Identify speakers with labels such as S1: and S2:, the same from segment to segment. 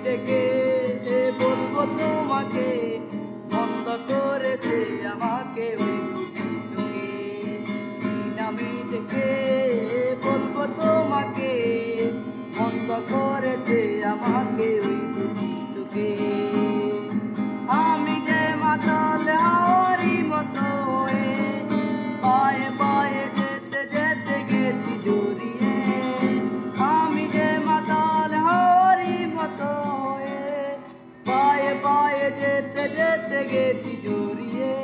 S1: ডেকে বলবো তোমাকে, বন্ধ করেছে আমাকে ওই দুটি চোখে। আমি ডেকে বলবো তোমাকে, বন্ধ করেছে আমাকে ওই দুটি চোখে। আমি যে মাতাল হাওয়ারি মতো হয়ে পায়ে পায়ে যেতে যেতে গেছি জড়িয়ে। আমি যে মাতাল হাওয়ারি মতো হয়ে পায়ে পায়ে যেতে যেতে গেছি জড়িয়ে।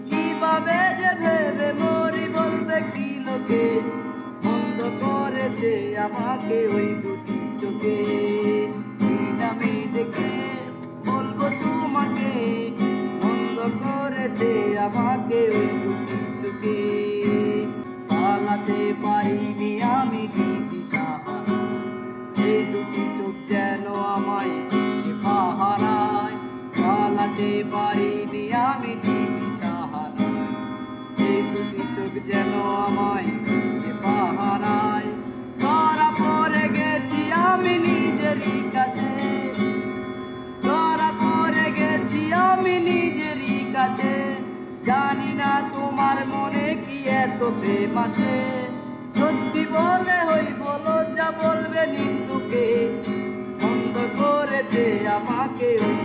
S1: কিভাবে যে ভেবে মরি বলবে কি লোকে, বন্ধ করেছে আমাকে ওই দুটি চোখে। আমি ডেকে বলবো তোমাকে, বন্ধ করেছে আমাকে ওই দুটি চোখে। পালাতে পারিনি আমি দিশাহারা, এই দুটি চোখ যেন আমায় পাহারায়। পালাতে পারিনি আমি দিশাহারা, এই দুটি চোখ যেন আমায় পাহারায়। ধরা পড়ে গেছি আমি নিজেরই কাছে, ধরা পড়ে গেছি আমি নিজেরই কাছে। জানি না তোমার মনে কি এত প্রেম আছে, সত্যি বলে হইব লজ্জা বলবে নিন্দুকে, বন্ধ করেছে আমাকে ওই